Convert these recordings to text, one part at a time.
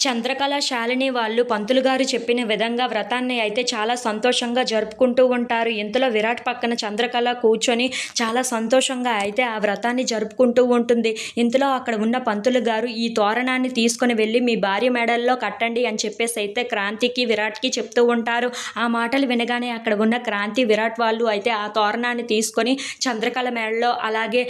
చంద్రకళ, శాలిని వాళ్ళు పంతులు గారు చెప్పిన విధంగా వ్రతాన్ని అయితే చాలా సంతోషంగా జరుపుకుంటూ ఉంటారు. ఇంతలో విరాట్ పక్కన చంద్రకళ కూర్చొని చాలా సంతోషంగా అయితే ఆ వ్రతాన్ని జరుపుకుంటూ ఉంటుంది. ఇంతలో అక్కడ ఉన్న పంతులు గారు ఈ తోరణాన్ని తీసుకొని వెళ్ళి మీ భార్య మెడల్లో కట్టండి అని చెప్పేసి అయితే క్రాంతికి, విరాట్కి చెప్తూ ఉంటారు. ఆ మాటలు వినగానే అక్కడ ఉన్న క్రాంతి, విరాట్ వాళ్ళు అయితే ఆ తోరణాన్ని తీసుకొని చంద్రకళ మెడలో అలాగే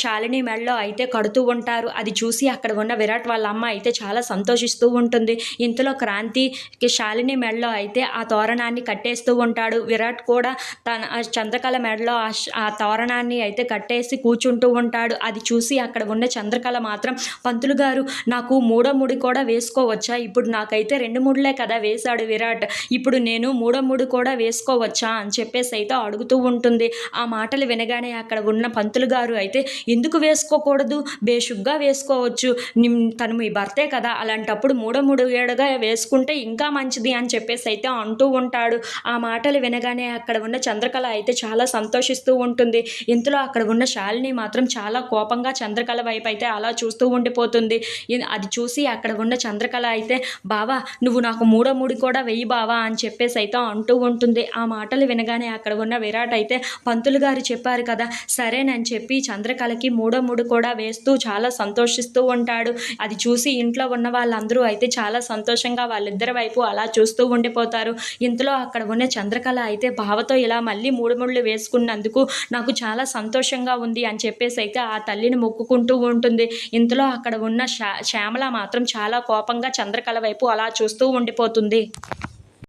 శాలిని మెడలో అయితే కడుతూ ఉంటారు. అది చూసి అక్కడ ఉన్న విరాట్ వాళ్ళ అమ్మ అయితే చాలా సంతోషిస్తూ ఉంటుంది. ఇంతలో క్రాంతికి శాలిని మెడలో అయితే ఆ తోరణాన్ని కట్టేస్తూ ఉంటాడు. విరాట్ కూడా తన చంద్రకళ మెడలో ఆ తోరణాన్ని అయితే కట్టేసి కూర్చుంటూ ఉంటాడు. అది చూసి అక్కడ ఉన్న చంద్రకళ మాత్రం పంతులు గారు నాకు మూడో ముడి కూడా వేసుకోవచ్చా? ఇప్పుడు నాకైతే 2 ముడులే కదా వేశాడు విరాట్, ఇప్పుడు నేను మూడో ముడి కూడా వేసుకోవచ్చా అని చెప్పేసి అయితే అడుగుతూ ఉంటుంది. ఆ మాటలు వినగానే అక్కడ ఉన్న పంతులు గారు అయితే ఎందుకు వేసుకోకూడదు, బేషుగ్గా వేసుకోవచ్చు, తను మీ భర్తే కదా, అలాంటప్పుడు మూడో ముడి ఏడుగా వేసుకుంటే ఇంకా మంచిది అని చెప్పేసి అయితే అంటూ ఉంటాడు. ఆ మాటలు వినగానే అక్కడ ఉన్న చంద్రకళ అయితే చాలా సంతోషిస్తూ ఉంటుంది. ఇంతలో అక్కడ ఉన్న శాలిని మాత్రం చాలా కోపంగా చంద్రకళ వైపు అయితే అలా చూస్తూ ఉండిపోతుంది. అది చూసి అక్కడ ఉన్న చంద్రకళ అయితే బావా నువ్వు నాకు మూడో ముడి కూడా వెయ్యి బావా అని చెప్పేసి అయితే అంటూ ఉంటుంది. ఆ మాటలు వినగానే అక్కడ ఉన్న విరాట్ అయితే పంతులు గారు చెప్పారు కదా సరేనని చెప్పి చంద్రకళకి మూడో ముడి కూడా వేస్తూ చాలా సంతోషిస్తూ ఉంటాడు. అది చూసి ఇంట్లో ఉన్న వాళ్ళందరూ అయితే చాలా సంతోషంగా వాళ్ళిద్దరి వైపు అలా చూస్తూ ఉండిపోతారు. ఇంతలో అక్కడ ఉన్న చంద్రకళ అయితే బావతో ఇలా మళ్ళీ 3 ముళ్ళు వేసుకున్నందుకు నాకు చాలా సంతోషంగా ఉంది అని చెప్పేసి అయితే ఆ తల్లిని మొక్కుకుంటూ ఉంటుంది. ఇంతలో అక్కడ ఉన్న శ్యామల మాత్రం చాలా కోపంగా చంద్రకళ వైపు అలా చూస్తూ ఉండిపోతుంది.